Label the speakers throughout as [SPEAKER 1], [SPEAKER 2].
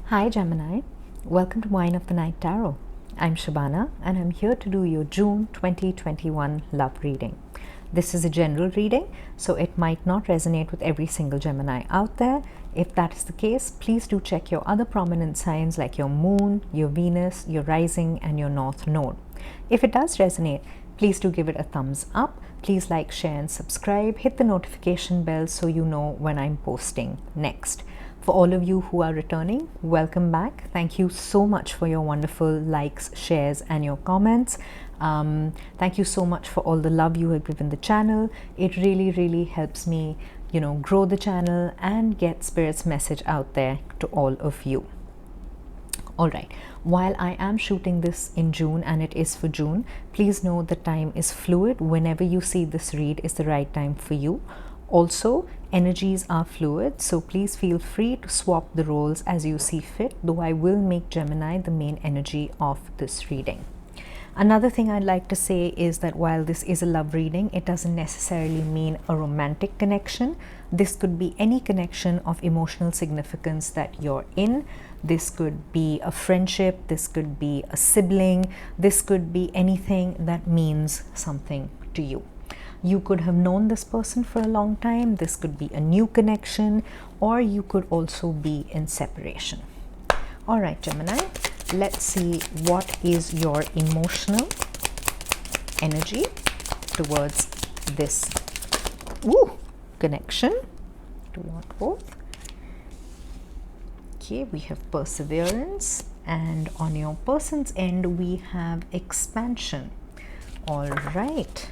[SPEAKER 1] Hi Gemini, welcome to Wine of the Night Tarot. I'm Shabana and I'm here to do your June 2021 love reading. This is a general reading, so it might not resonate with every single Gemini out there. If that is the case, please do check your other prominent signs like your moon, your Venus, your rising and your north node. If it does resonate, please do give it a thumbs up. Please like, share and subscribe. Hit the notification bell so you know when I'm posting next. For all of you who are returning, welcome back. Thank you so much for your wonderful likes, shares and your comments. Thank you so much for all the love you have given the channel. It really helps me, grow the channel and get Spirit's message out there to all of you. All right, while I am shooting this in June and it is for June, please know the time is fluid. Whenever you see this read is the right time for you. Also, energies are fluid, so please feel free to swap the roles as you see fit, though I will make Gemini the main energy of this reading. Another thing I'd like to say is that while this is a love reading, it doesn't necessarily mean a romantic connection. This could be any connection of emotional significance that you're in. This could be a friendship, this could be a sibling, this could be anything that means something to you. You could have known this person for a long time. This could be a new connection, or you could also be in separation. All right, Gemini, let's see what is your emotional energy towards this connection. Toward both. Okay, we have perseverance, and on your person's end, we have expansion. All right.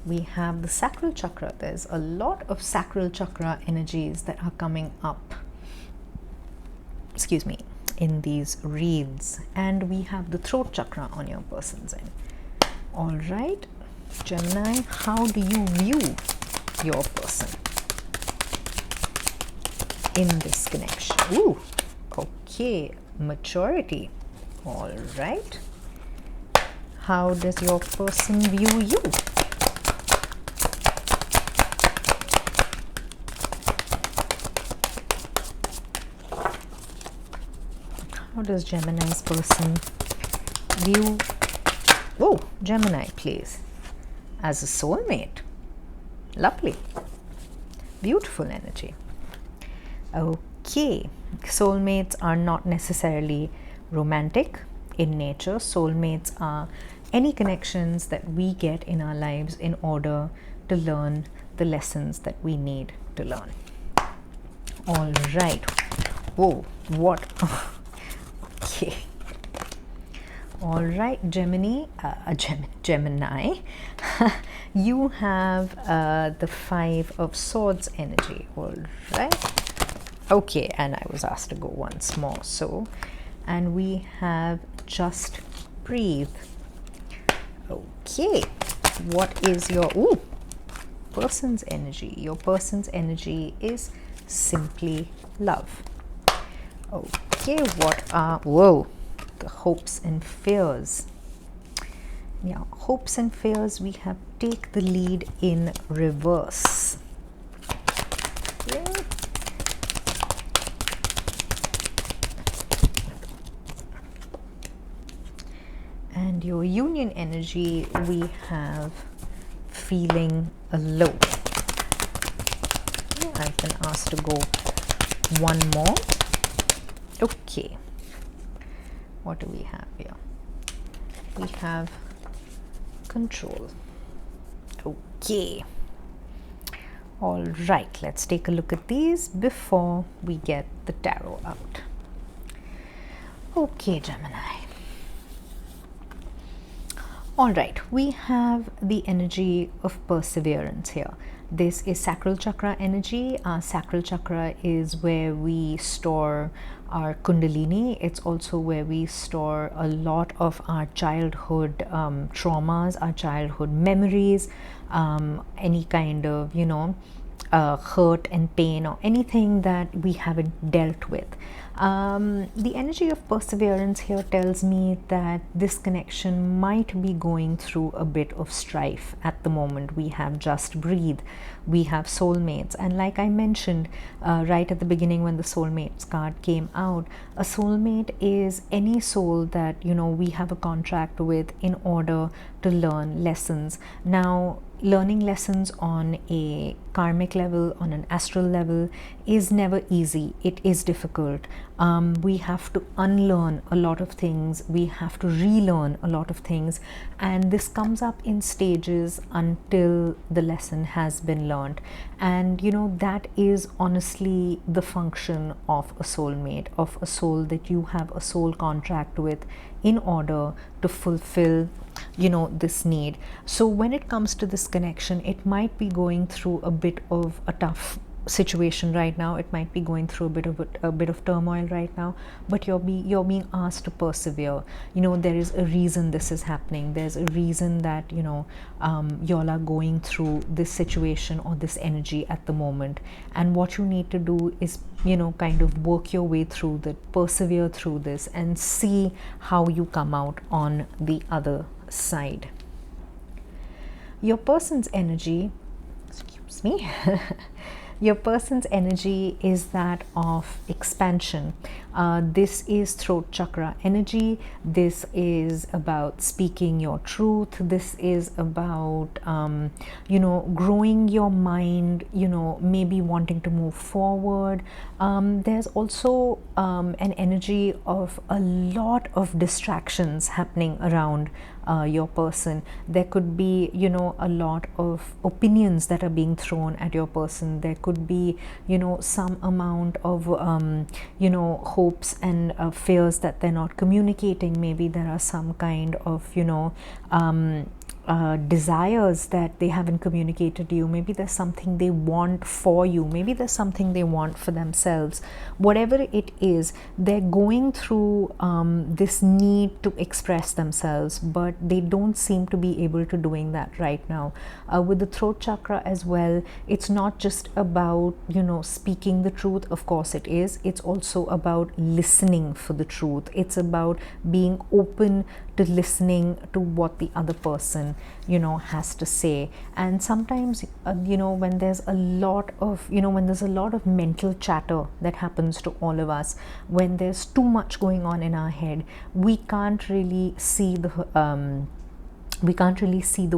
[SPEAKER 1] We have the sacral chakra. There's a lot of sacral chakra energies that are coming up, in these reads. And we have the throat chakra on your person's end. All right, Gemini, how do you view your person in this connection? Okay, maturity. All right. How does your person view you? How does Gemini's person view, Gemini, please, as a soulmate? Lovely. Beautiful energy. Okay, soulmates are not necessarily romantic in nature. Soulmates are any connections that we get in our lives in order to learn the lessons that we need to learn. All right. What? Okay. All right, Gemini, you have the Five of Swords energy. All right. Okay, and I was asked to go once more. And we have Just Breathe. Okay, what is your person's energy? Your person's energy is simply love. Okay, what are the hopes and fears? Yeah, hopes and fears, we have take the lead in reverse. Okay. And your union energy, we have feeling alone. Yeah, I've been asked to go one more. Okay, what do we have here? We have control. Okay. All right, let's take a look at these before we get the tarot out. Okay, Gemini. All right, we have the energy of perseverance here. This is sacral chakra energy. Sacral chakra is where we store our kundalini. It's also where we store a lot of our childhood traumas, our childhood memories, any kind of, hurt and pain or anything that we haven't dealt with. The energy of perseverance here tells me that this connection might be going through a bit of strife at the moment. We have just breathe, we have soulmates, and like I mentioned right at the beginning when the soulmates card came out, a soulmate is any soul that we have a contract with in order to learn lessons. Now, learning lessons on a karmic level, on an astral level, is never easy. It is difficult. We have to unlearn a lot of things, we have to relearn a lot of things, and this comes up in stages until the lesson has been learned. And that is honestly the function of a soulmate, of a soul that you have a soul contract with in order to fulfill this need. So when it comes to this connection, it might be going through a bit of a tough situation right now. It might be going through a bit of turmoil right now, but you're being asked to persevere. There is a reason this is happening. There's a reason that y'all are going through this situation or this energy at the moment, and what you need to do is kind of work your way through that, persevere through this, and see how you come out on the other side. Your person's energy, excuse me, your person's energy is that of expansion. This is throat chakra energy. This is about speaking your truth. This is about growing your mind, maybe wanting to move forward. There's also an energy of a lot of distractions happening around your person. There could be a lot of opinions that are being thrown at your person. There could be some amount of hopes and fears that they're not communicating. Maybe there are some kind of desires that they haven't communicated to you. Maybe there's something they want for you. Maybe there's something they want for themselves. Whatever it is, they're going through this need to express themselves, but they don't seem to be able to doing that right now. With the throat chakra as well, it's not just about speaking the truth. Of course it is. It's also about listening for the truth. It's about being open to listening to what the other person has to say. And sometimes when there's a lot of mental chatter that happens to all of us, when there's too much going on in our head, we can't really see the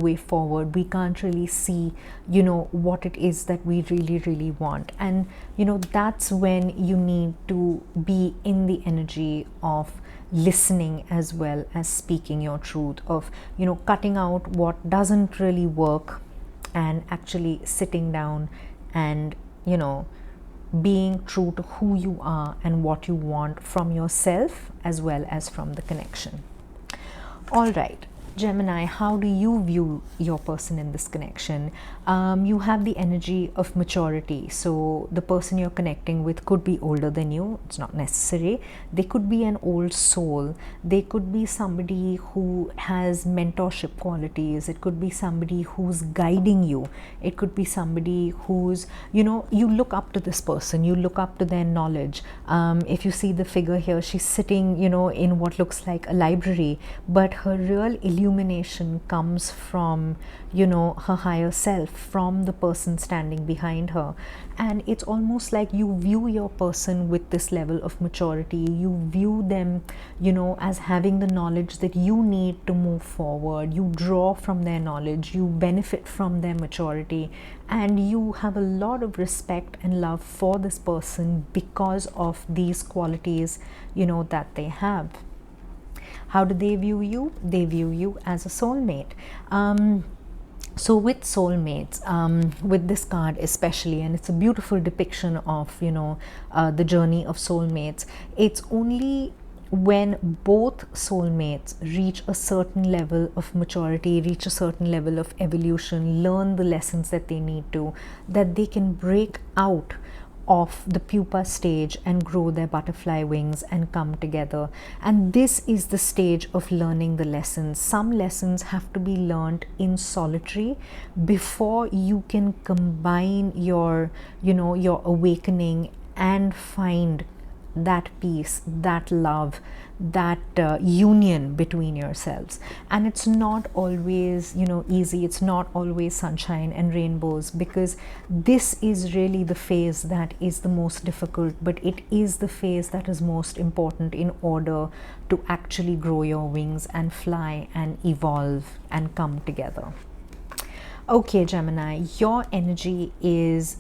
[SPEAKER 1] way forward. We can't really see what it is that we really want. And that's when you need to be in the energy of listening as well as speaking your truth, of cutting out what doesn't really work and actually sitting down and being true to who you are and what you want from yourself as well as from the connection. All right, Gemini, how do you view your person in this connection? You have the energy of maturity. So the person you're connecting with could be older than you. It's not necessary. They could be an old soul. They could be somebody who has mentorship qualities. It could be somebody who's guiding you. It could be somebody who's, you look up to this person. You look up to their knowledge. If you see the figure here, she's sitting, in what looks like a library, but her real illumination comes from her higher self, from the person standing behind her. And it's almost like you view your person with this level of maturity. You view them as having the knowledge that you need to move forward. You draw from their knowledge, you benefit from their maturity, and you have a lot of respect and love for this person because of these qualities that they have. How do they view you? They view you as a soulmate. So with soulmates, with this card especially, and it's a beautiful depiction of the journey of soulmates. It's only when both soulmates reach a certain level of maturity, reach a certain level of evolution, learn the lessons that they need to, that they can break out off the pupa stage and grow their butterfly wings and come together. And this is the stage of learning the lessons. Some lessons have to be learned in solitary before you can combine your, your awakening and find that peace, that love, that union between yourselves. And it's not always easy, it's not always sunshine and rainbows, because this is really the phase that is the most difficult, but it is the phase that is most important in order to actually grow your wings and fly and evolve and come together. Okay, Gemini, your energy is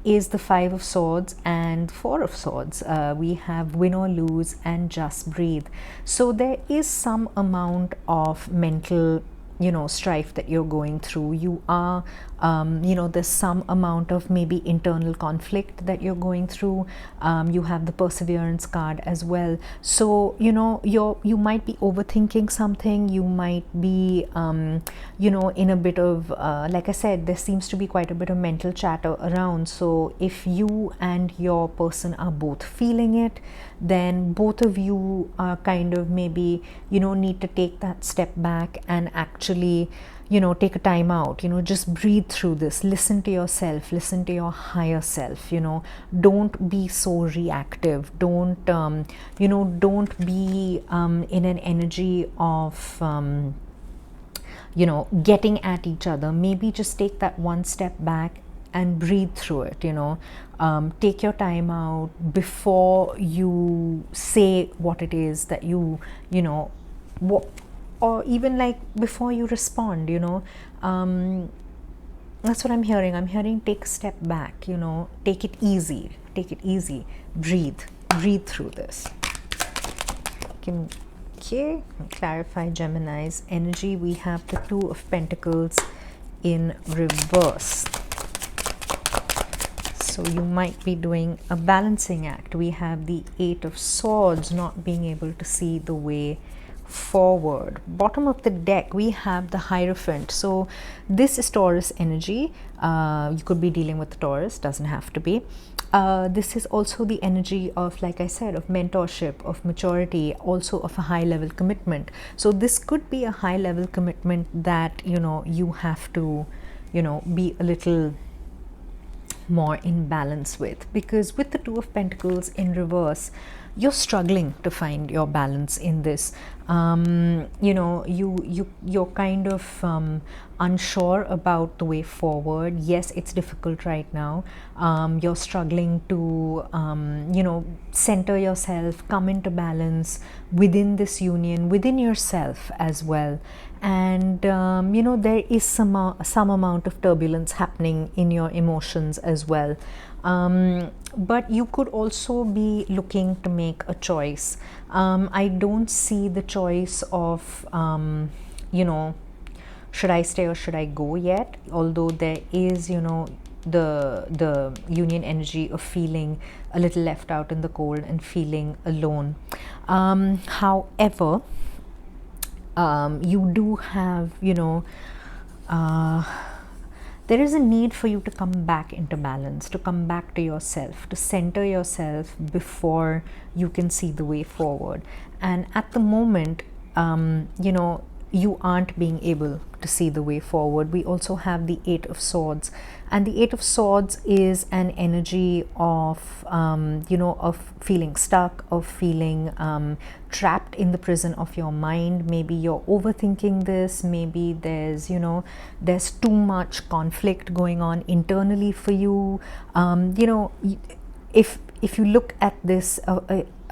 [SPEAKER 1] is the Five of Swords and Four of Swords. We have win or lose and just breathe. So there is some amount of mental strife that you're going through. You are there's some amount of maybe internal conflict that you're going through. You have the Perseverance card as well. So you might be overthinking something. You might be in a bit of like I said, there seems to be quite a bit of mental chatter around. So if you and your person are both feeling it, then both of you are kind of maybe need to take that step back and actually take a time out, just breathe through this, listen to yourself, listen to your higher self. Don't be so reactive, don't don't be in an energy of getting at each other. Maybe just take that one step back and breathe through it. Take your time out before you say what it is that or even like before you respond. That's what I'm hearing. I'm hearing take a step back, take it easy, breathe through this. Okay, clarify Gemini's energy. We have the Two of Pentacles in reverse. So you might be doing a balancing act. We have the Eight of Swords, not being able to see the way forward. Bottom of the deck, we have the Hierophant. So this is Taurus energy. You could be dealing with the Taurus, doesn't have to be. This is also the energy of, like I said, of mentorship, of maturity, also of a high level commitment. So this could be a high level commitment that you have to be a little more in balance with, because with the Two of Pentacles in reverse, you're struggling to find your balance in this. You're kind of unsure about the way forward. Yes, it's difficult right now. You're struggling to center yourself, come into balance within this union, within yourself as well. And there is some amount of turbulence happening in your emotions as well. But you could also be looking to make a choice. I don't see the choice of should I stay or should I go yet, although there is the union energy of feeling a little left out in the cold and feeling alone. However, you do have there is a need for you to come back into balance, to come back to yourself, to center yourself before you can see the way forward. And at the moment, you aren't being able to see the way forward. We also have the Eight of Swords, and the Eight of Swords is an energy of of feeling stuck, of feeling trapped in the prison of your mind. Maybe you're overthinking this. Maybe there's too much conflict going on internally for you. If you look at this,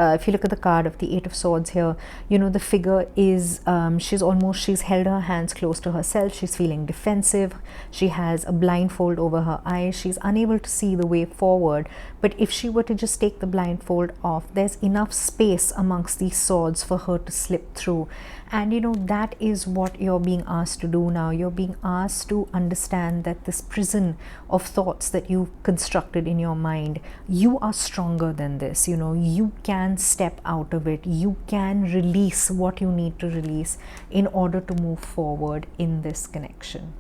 [SPEAKER 1] if you look at the card of the Eight of Swords here, the figure is she's held her hands close to herself. She's feeling defensive. She has a blindfold over her eyes. She's unable to see the way forward. But if she were to just take the blindfold off, there's enough space amongst these swords for her to slip through. And that is what you're being asked to do now. You're being asked to understand that this prison of thoughts that you've constructed in your mind, you are stronger than this. You can step out of it. You can release what you need to release in order to move forward in this connection.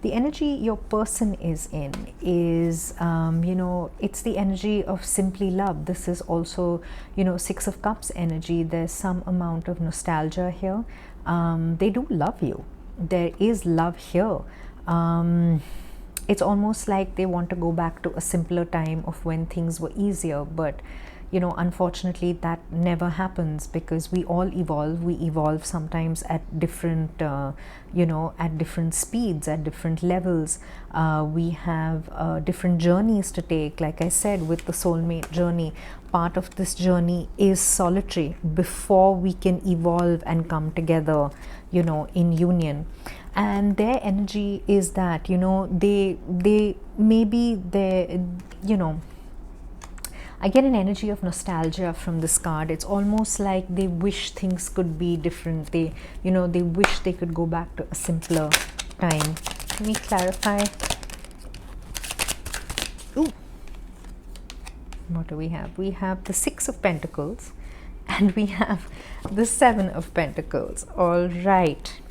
[SPEAKER 1] The energy your person is in is, it's the energy of simply love. This is also, Six of Cups energy. There's some amount of nostalgia here. They do love you. There is love here. It's almost like they want to go back to a simpler time of when things were easier, but unfortunately that never happens, because we all evolve. We evolve sometimes at different at different speeds, at different levels. We have different journeys to take. Like I said, with the soulmate journey, part of this journey is solitary before we can evolve and come together, in union. And their energy is that, they maybe they I get an energy of nostalgia from this card. It's almost like they wish things could be different. They wish they could go back to a simpler time. Let me clarify. Ooh. What do we have? We have the Six of Pentacles and we have the Seven of Pentacles. All right.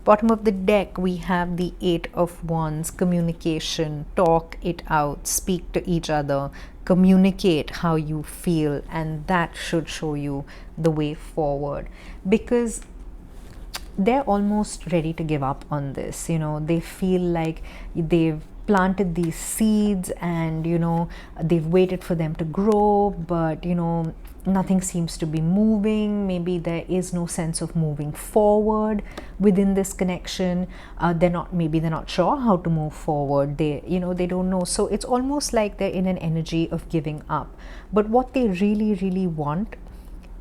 [SPEAKER 1] Bottom of the deck, we have the Eight of Wands. Communication, talk it out, speak to each other, communicate how you feel, and that should show you the way forward, because they're almost ready to give up on this. They feel like they've planted these seeds and they've waited for them to grow, but nothing seems to be moving. Maybe there is no sense of moving forward within this connection. Maybe they're not sure how to move forward. They don't know. So it's almost like they're in an energy of giving up. But what they really, really want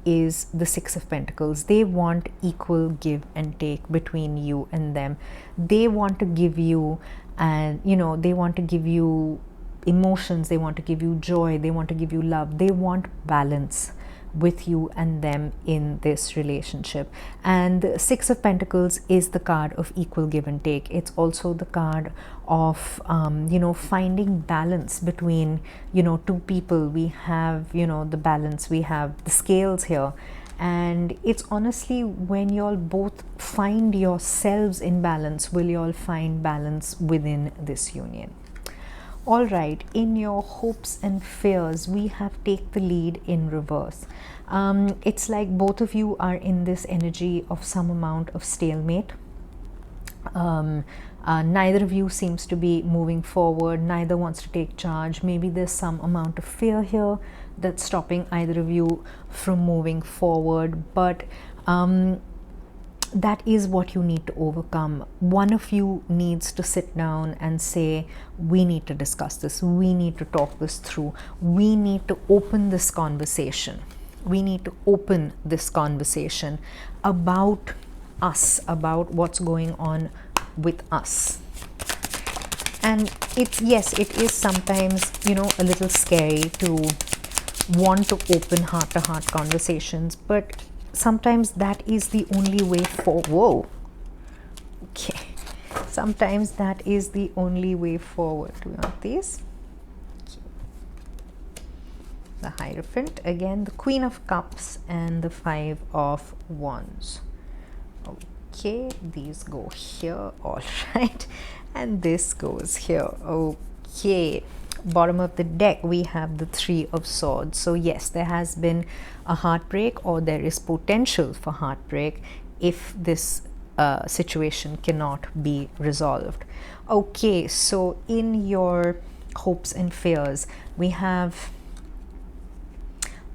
[SPEAKER 1] is the Six of Pentacles. They want equal give and take between you and them. They want to give you, and they want to give you emotions, they want to give you joy, they want to give you love. They want balance with you and them in this relationship. And the Six of Pentacles is the card of equal give and take. It's also the card of finding balance between two people. We have the balance, we have the scales here. And it's honestly, when y'all both find yourselves in balance, will y'all find balance within this union. All right, in your hopes and fears, we have take the lead in reverse. It's like both of you are in this energy of some amount of stalemate. Neither of you seems to be moving forward. Neither wants to take charge. Maybe there's some amount of fear here that's stopping either of you from moving forward. But that is what you need to overcome. One of you needs to sit down and say, we need to discuss this. We need to talk this through. We need to open this conversation. We need to open this conversation about us, about what's going on with us. And it is sometimes, a little scary to want to open heart-to-heart conversations, but sometimes that is the only way forward. Okay. Sometimes that is the only way forward. Do you want these? Okay. The Hierophant, again the Queen of Cups and the Five of Wands. Okay, these go here, all right, and this goes here. Okay, bottom of the deck, we have the Three of Swords. So yes, there has been a heartbreak, or there is potential for heartbreak if this situation cannot be resolved. Okay, so in your hopes and fears, we have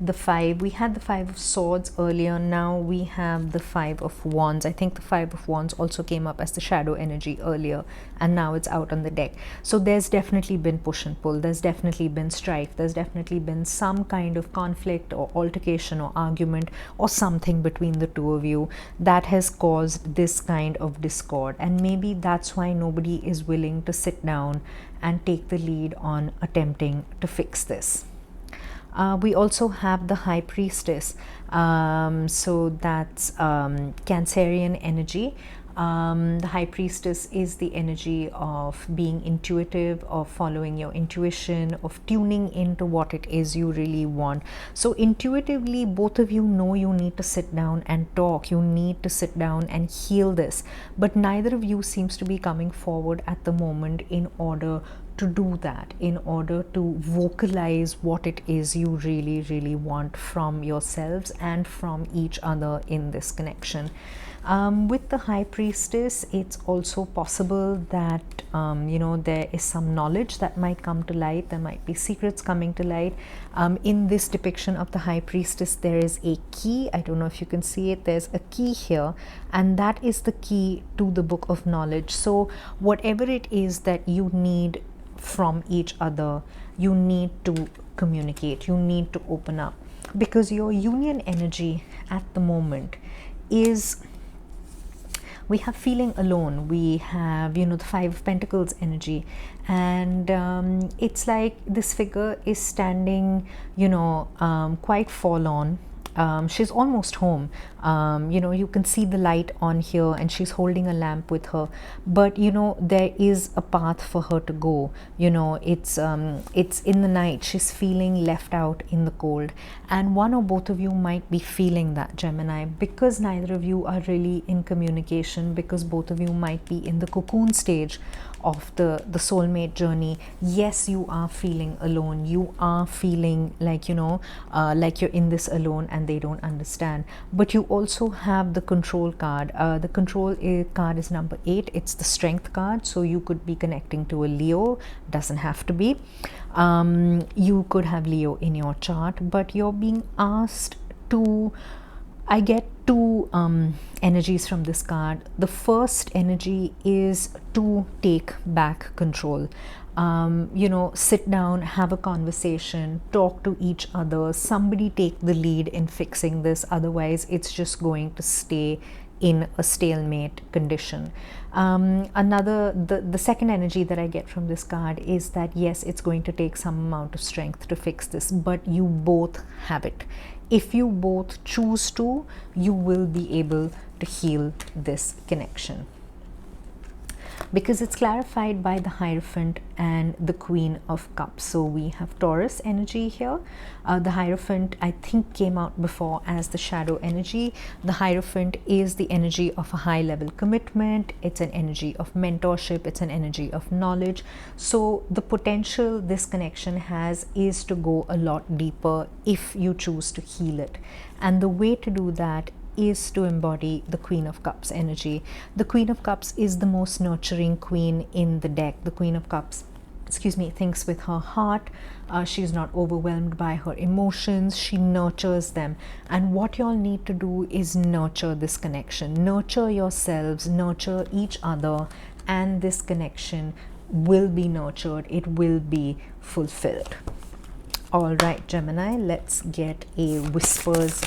[SPEAKER 1] the Five. We had the Five of Swords earlier. Now we have the Five of Wands. I think the Five of Wands also came up as the shadow energy earlier, and now it's out on the deck. So there's definitely been push and pull. There's definitely been strife. There's definitely been some kind of conflict or altercation or argument or something between the two of you that has caused this kind of discord. And maybe that's why nobody is willing to sit down and take the lead on attempting to fix this. We also have the High Priestess. So that's Cancerian energy. The High Priestess is the energy of being intuitive, of following your intuition, of tuning into what it is you really want. So intuitively, both of you know you need to sit down and talk. You need to sit down and heal this. But neither of you seems to be coming forward at the moment in order to do that, in order to vocalize what it is you really, really want from yourselves and from each other in this connection. With the High Priestess, it's also possible that there is some knowledge that might come to light. There might be secrets coming to light. In this depiction of the High Priestess, there is a key. I don't know if you can see it. There's a key here, and that is the key to the book of knowledge. So whatever it is that you need from each other, you need to communicate, you need to open up, because your union energy at the moment is, we have feeling alone. We have, the Five of Pentacles energy, and it's like this figure is standing, quite forlorn. She's almost home. You can see the light on here, and she's holding a lamp with her, but there is a path for her to go. It's in the night. She's feeling left out in the cold, and one or both of you might be feeling that, Gemini, because neither of you are really in communication, because both of you might be in the cocoon stage of the soulmate journey. Yes, you are feeling alone. You are feeling like like you're in this alone and they don't understand. But you also have the control card. The control card is number 8. It's the strength card. So you could be connecting to a Leo. Doesn't have to be. You could have Leo in your chart, but you're being asked to, I get two energies from this card. The first energy is to take back control. Sit down, have a conversation, talk to each other. Somebody take the lead in fixing this. Otherwise, it's just going to stay in a stalemate condition. The second energy that I get from this card is that yes, it's going to take some amount of strength to fix this, but you both have it. If you both choose to, you will be able to heal this connection, because it's clarified by the Hierophant and the Queen of Cups. So we have Taurus energy here. The Hierophant, I think, came out before as the shadow energy. The Hierophant is the energy of a high level commitment. It's an energy of mentorship. It's an energy of knowledge. So the potential this connection has is to go a lot deeper if you choose to heal it. And the way to do that is to embody the Queen of Cups energy. The Queen of Cups is the most nurturing queen in the deck. The Queen of Cups, thinks with her heart. She's not overwhelmed by her emotions. She nurtures them. And what y'all need to do is nurture this connection. Nurture yourselves, nurture each other, and this connection will be nurtured. It will be fulfilled. All right, Gemini, let's get a Whispers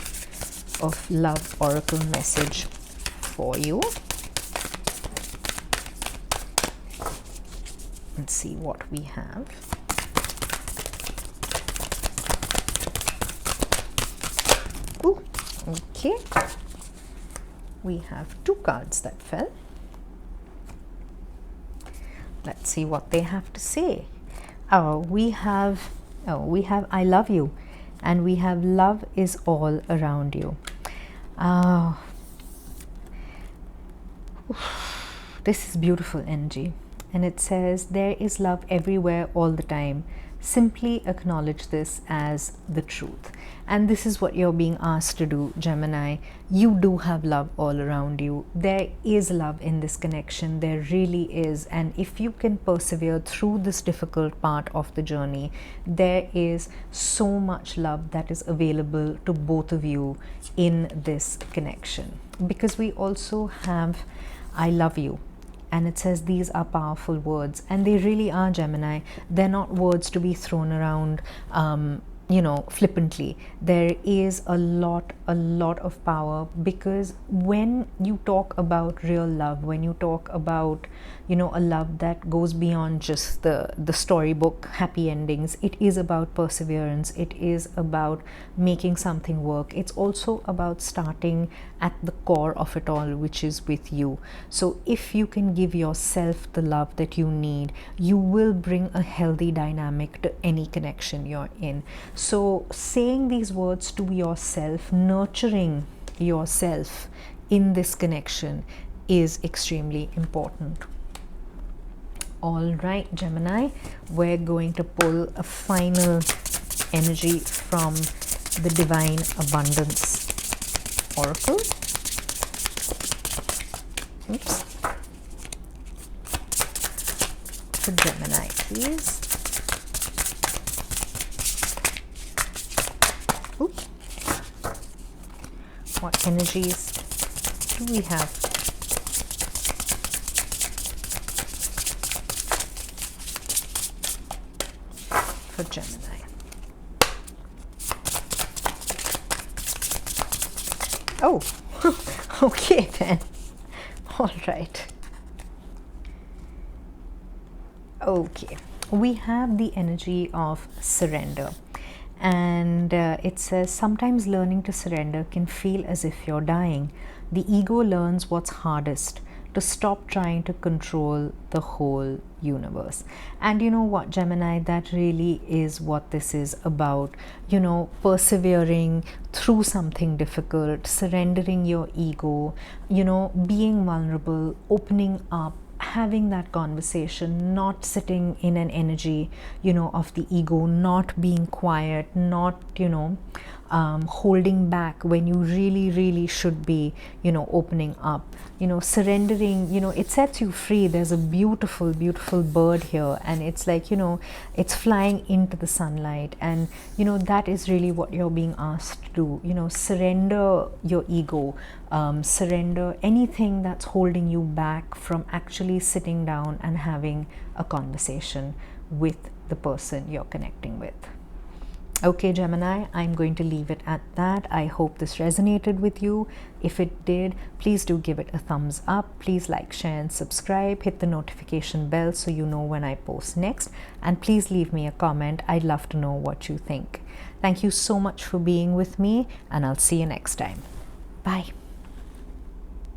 [SPEAKER 1] of Love oracle message for you. Let's see what we have. Ooh, okay. We have 2 cards that fell. Let's see what they have to say. We have I love you, and we have love is all around you. This is beautiful energy, and it says there is love everywhere all the time. Simply acknowledge this as the truth. And this is what you're being asked to do, Gemini. You do have love all around you. There is love in this connection. There really is. And if you can persevere through this difficult part of the journey, there is so much love that is available to both of you in this connection. Because we also have I love you. And it says these are powerful words, and they really are, Gemini. They're not words to be thrown around, flippantly. There is a lot of power, because when you talk about real love, when you talk about a love that goes beyond just the storybook happy endings, it is about perseverance, it is about making something work. It's also about starting at the core of it all, which is with you. So if you can give yourself the love that you need, you will bring a healthy dynamic to any connection you're in. So saying these words to yourself, nurturing yourself in this connection, is extremely important. All right, Gemini, we're going to pull a final energy from the Divine Abundance Oracle. Oops. For Gemini, please. Oops. What energies do we have? For Gemini. Oh, okay then. All right. Okay, we have the energy of surrender, and it says sometimes learning to surrender can feel as if you're dying. The ego learns what's hardest: to stop trying to control the whole universe. And you know what, Gemini, that really is what this is about. Persevering through something difficult, surrendering your ego, being vulnerable, opening up, having that conversation, not sitting in an energy of the ego, not being quiet, not holding back when you really should be opening up, surrendering. It sets you free. There's a beautiful bird here, and it's like it's flying into the sunlight, and that is really what you're being asked to do. Surrender your ego, surrender anything that's holding you back from actually sitting down and having a conversation with the person you're connecting with. Okay, Gemini, I'm going to leave it at that. I hope this resonated with you. If it did, please do give it a thumbs up. Please like, share, and subscribe. Hit the notification bell so you know when I post next. And please leave me a comment. I'd love to know what you think. Thank you so much for being with me, and I'll see you next time. Bye.